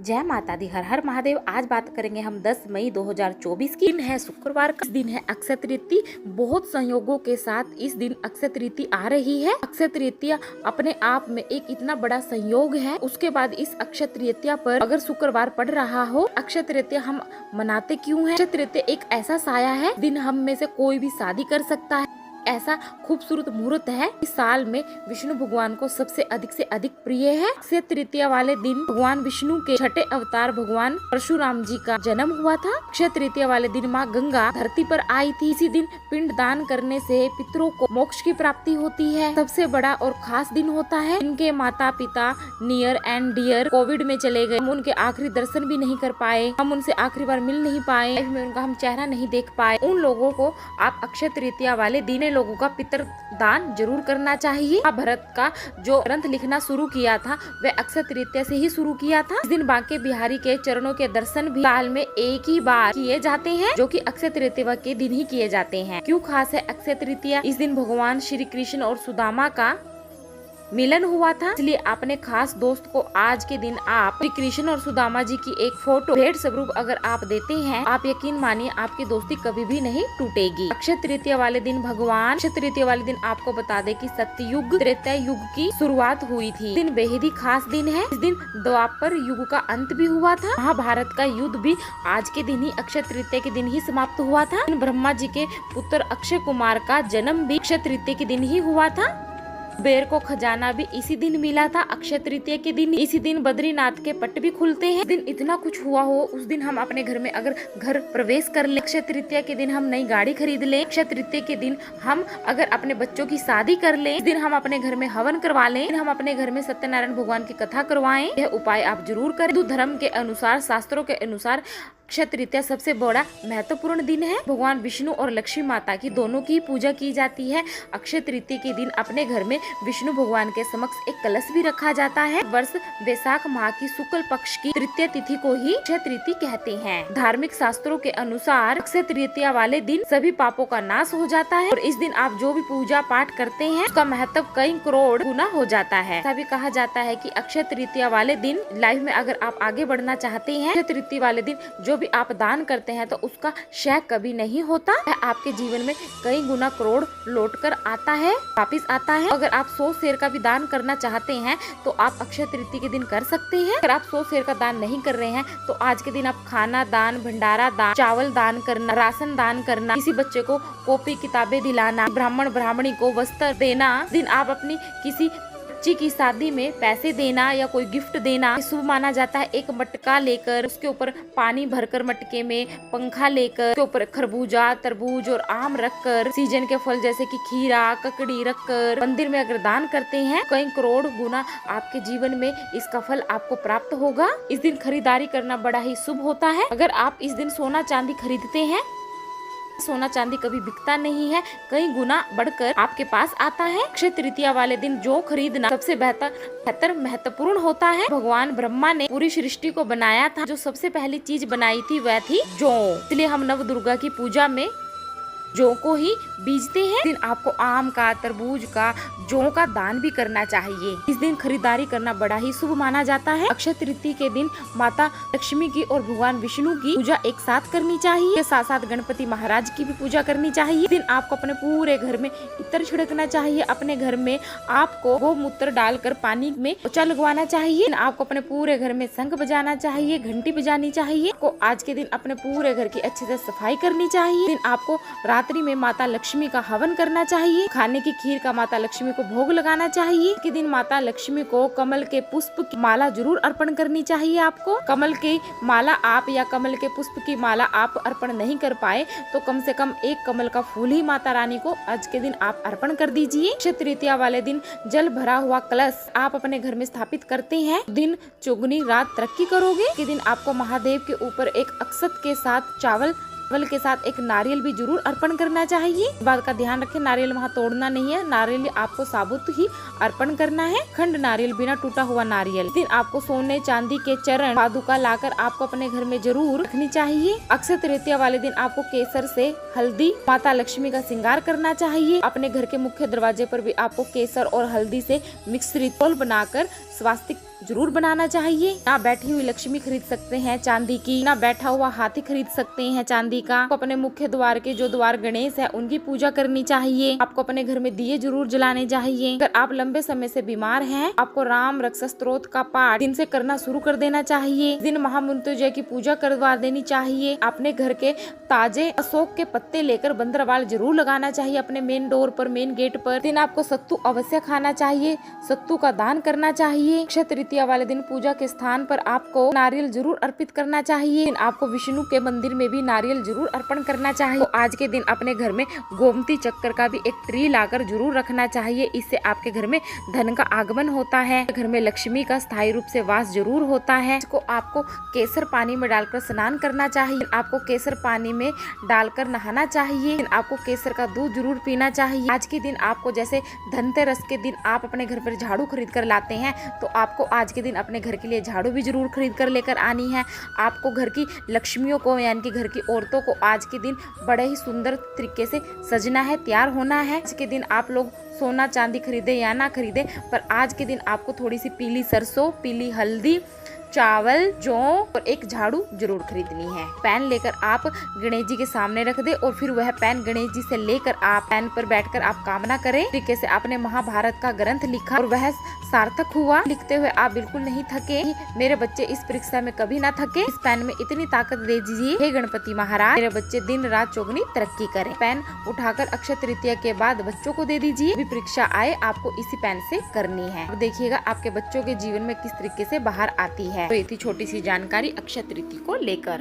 जय माता दी, हर हर महादेव। आज बात करेंगे हम 10 मई 2024 की। दिन है शुक्रवार का दिन है अक्षय तृतीया। बहुत संयोगों के साथ इस दिन अक्षय तृतीया आ रही है। अक्षय तृतीया अपने आप में एक इतना बड़ा संयोग है। उसके बाद इस अक्षय तृतीया पर अगर शुक्रवार पड़ रहा हो, अक्षय तृतीया हम मनाते क्यों है? अक्षय तृतीया एक ऐसा साया है, दिन हम में से कोई भी शादी कर सकता है। ऐसा खूबसूरत मुहूर्त है। इस साल में विष्णु भगवान को सबसे अधिक प्रिय है। अक्षय तृतीया वाले दिन भगवान विष्णु के छठे अवतार भगवान परशुराम जी का जन्म हुआ था। अक्षय तृतीया वाले दिन माँ गंगा धरती पर आई थी। इसी दिन पिंड दान करने से पितरों को मोक्ष की प्राप्ति होती है। सबसे बड़ा और खास दिन होता है। इनके माता पिता नियर एंड डियर कोविड में चले गए। हम उनके आखिरी दर्शन भी नहीं कर पाए, हम उनसे आखिरी बार मिल नहीं पाए, उनका हम चेहरा नहीं देख पाए। उन लोगों को आप अक्षय तृतीया वाले दिन लोगों का पितर दान जरूर करना चाहिए। महाभारत का जो ग्रंथ लिखना शुरू किया था वह अक्षय तृतीया से ही शुरू किया था। इस दिन बांके बिहारी के चरणों के दर्शन भी साल में एक ही बार किए जाते हैं, जो कि अक्षय तृतीया के दिन ही किए जाते हैं। क्यों खास है अक्षय तृतीया? इस दिन भगवान श्री कृष्ण और सुदामा का मिलन हुआ था, इसलिए अपने खास दोस्त को आज के दिन आप श्री कृष्ण और सुदामा जी की एक फोटो भेंट स्वरूप अगर आप देते हैं, आप यकीन मानिए आपकी दोस्ती कभी भी नहीं टूटेगी। अक्षय तृतीया वाले दिन भगवान अक्षय तृतीया वाले दिन आपको बता दे कि सत्ययुग त्रेता युग की शुरुआत हुई थी। दिन बेहद ही खास दिन है। इस दिन द्वापर युग का अंत भी हुआ था। महाभारत का युद्ध भी आज के दिन ही अक्षय तृतीया के दिन ही समाप्त हुआ था। ब्रह्मा जी के पुत्र अक्षय कुमार का जन्म भी अक्षय तृतीया के दिन ही हुआ था। कुबेर को खजाना भी इसी दिन मिला था, अक्षय तृतीया के दिन। इसी दिन बद्रीनाथ के पट भी खुलते हैं। दिन इतना कुछ हुआ हो, उस दिन हम अपने घर में अगर घर प्रवेश कर ले, अक्षय तृतीया के दिन हम नई गाड़ी खरीद ले, अक्षय तृतीया के दिन हम अगर अपने बच्चों की शादी कर ले, इस दिन हम अपने घर में हवन करवा लें, हम अपने घर में सत्यनारायण भगवान की कथा करवाएं। यह उपाय आप जरूर करें। हिंदू धर्म के अनुसार, शास्त्रों के अनुसार अक्षय तृतीया सबसे बड़ा महत्वपूर्ण दिन है। भगवान विष्णु और लक्ष्मी माता की दोनों की पूजा की जाती है। अक्षय तृतीया के दिन अपने घर में विष्णु भगवान के समक्ष एक कलश भी रखा जाता है। वर्ष वैशाख माह की शुक्ल पक्ष की तृतीय तिथि को ही अक्षय तृतीया कहते हैं। धार्मिक शास्त्रों के अनुसार अक्षय तृतीया वाले दिन सभी पापों का नाश हो जाता है और इस दिन आप जो भी पूजा पाठ करते हैं उसका महत्व कई करोड़ गुना हो जाता है। ऐसा भी कहा जाता है कि अक्षय तृतीया वाले दिन लाइफ में अगर आप आगे बढ़ना चाहते हैं, अक्षय तृतीया वाले दिन जो भी आप दान करते हैं तो उसका क्षय कभी नहीं होता है। आपके जीवन में कई गुना करोड़ लौट कर आता है, वापिस आता है। अगर आप 100 शेर का भी दान करना चाहते हैं तो आप अक्षय तृतीया के दिन कर सकते हैं। अगर आप 100 शेर का दान नहीं कर रहे हैं तो आज के दिन आप खाना दान, भंडारा दान, चावल दान करना, राशन दान करना, किसी बच्चे को कॉपी किताबें दिलाना, ब्राह्मण ब्राह्मणी को वस्त्र देना, दिन आप अपनी किसी बच्ची की शादी में पैसे देना या कोई गिफ्ट देना शुभ माना जाता है। एक मटका लेकर उसके ऊपर पानी भरकर, मटके में पंखा लेकर उसके ऊपर खरबूजा, तरबूज और आम रखकर, सीजन के फल जैसे कि खीरा, ककड़ी रखकर मंदिर में अगर दान करते हैं, कई करोड़ गुना आपके जीवन में इसका फल आपको प्राप्त होगा। इस दिन खरीदारी करना बड़ा ही शुभ होता है। अगर आप इस दिन सोना चांदी खरीदते हैं, सोना चांदी कभी बिकता नहीं है, कई गुना बढ़कर आपके पास आता है। अक्षय तृतीया वाले दिन जो खरीदना सबसे बेहतर महत्वपूर्ण होता है। भगवान ब्रह्मा ने पूरी सृष्टि को बनाया था, जो सबसे पहली चीज बनाई थी वह थी जौ। इसलिए हम नव दुर्गा की पूजा में जौ को ही बीजते हैं। इस दिन आपको आम का, तरबूज का, जौ का दान भी करना चाहिए। इस दिन खरीदारी करना बड़ा ही शुभ माना जाता है। अक्षय तृतीया के दिन माता लक्ष्मी की और भगवान विष्णु की पूजा एक साथ करनी चाहिए। साथ साथ गणपति महाराज की भी पूजा करनी चाहिए। इस दिन आपको अपने पूरे घर में इत्र छिड़कना चाहिए। अपने घर में आपको गोमूत्र डालकर पानी में पोछा लगवाना चाहिए। आपको अपने पूरे घर में शंख बजाना चाहिए, घंटी बजानी चाहिए। आपको आज के दिन अपने पूरे घर की अच्छे से सफाई करनी चाहिए। दिन आपको रात्रि में माता लक्ष्मी का हवन करना चाहिए। खाने की खीर का माता लक्ष्मी को भोग लगाना चाहिए। के दिन माता लक्ष्मी को कमल के पुष्प की माला जरूर अर्पण करनी चाहिए। आपको कमल की माला आप या कमल के पुष्प की माला आप अर्पण नहीं कर पाए तो कम से कम एक कमल का फूल ही माता रानी को आज के दिन आप अर्पण कर दीजिए। अक्षय तृतीया वाले दिन जल भरा हुआ कलश आप अपने घर में स्थापित करते हैं, दिन चौगुनी रात तरक्की करोगे। के दिन आपको महादेव के ऊपर एक अक्षत के साथ चावल के साथ एक नारियल भी जरूर अर्पण करना चाहिए। इस बात का ध्यान रखें, नारियल वहाँ तोड़ना नहीं है, नारियल आपको साबुत ही अर्पण करना है। खंड नारियल, बिना टूटा हुआ नारियल। इस दिन आपको सोने चांदी के चरण पादुका लाकर आपको अपने घर में जरूर रखनी चाहिए। अक्षय तृतीया वाले दिन आपको केसर से हल्दी माता लक्ष्मी का श्रृंगार करना चाहिए। अपने घर के मुख्य दरवाजे पर भी आपको केसर और हल्दी से मिश्रित बनाकर स्वास्तिक जरूर बनाना चाहिए। ना बैठी हुई लक्ष्मी खरीद सकते हैं चांदी की, ना बैठा हुआ हाथी खरीद सकते हैं चांदी का। आपको अपने मुख्य द्वार के जो द्वार गणेश है उनकी पूजा करनी चाहिए। आपको अपने घर में दिए जरूर जलाने चाहिए। अगर आप लंबे समय से बीमार हैं, आपको राम रक्षा स्तोत्र का पाठ दिन से करना शुरू कर देना चाहिए। दिन महामृत्युंजय की पूजा करवा देनी चाहिए। अपने घर के ताजे अशोक के पत्ते लेकर बंदरवाल जरूर लगाना चाहिए अपने मेन डोर पर, मेन गेट पर। दिन आपको सत्तू अवश्य खाना चाहिए, सत्तू का दान करना चाहिए। अक्षय तृतीया वाले दिन पूजा के स्थान पर आपको नारियल जरूर अर्पित करना चाहिए। आपको विष्णु के मंदिर में भी नारियल जरूर अर्पण करना चाहिए। तो आज के दिन अपने घर में गोमती चक्कर का भी एक ट्री लाकर जरूर रखना चाहिए। इससे आपके घर में धन का आगमन होता है, घर में लक्ष्मी का स्थायी रूप से वास जरूर होता है। इसको आपको केसर पानी में डालकर स्नान करना चाहिए। आपको केसर पानी में डालकर नहाना चाहिए। आपको केसर का दूध जरूर पीना चाहिए। आज के दिन आपको जैसे धनतेरस के दिन आप अपने घर पर झाड़ू खरीद कर लाते हैं, तो आपको आज के दिन अपने घर के लिए झाड़ू भी जरूर खरीद कर लेकर आनी है। आपको घर की लक्ष्मियों को यानी कि घर की औरतों को आज के दिन बड़े ही सुंदर तरीके से सजना है, तैयार होना है। आज के दिन आप लोग सोना चांदी खरीदे या ना खरीदे, पर आज के दिन आपको थोड़ी सी पीली सरसों, पीली हल्दी, चावल, जौ और एक झाड़ू जरूर खरीदनी है। पेन लेकर आप गणेश जी के सामने रख दे और फिर वह पेन गणेश जी से लेकर आप पेन पर बैठकर आप कामना करें। तरीके से आपने महाभारत का ग्रंथ लिखा और वह सार्थक हुआ। लिखते हुए आप बिल्कुल नहीं थके। मेरे बच्चे इस परीक्षा में कभी ना थके। इस पेन में इतनी ताकत दे दीजिए, हे गणपति महाराज, मेरे बच्चे दिन रात चौगुनी तरक्की करें। पेन उठाकर अक्षय तृतीया के बाद बच्चों को दे दीजिए। भी परीक्षा आए आपको इसी पेन से करनी है। अब देखिएगा आपके बच्चों के जीवन में किस तरीके से बाहर आती है। तो ये थी छोटी सी जानकारी अक्षय तृतीया को लेकर।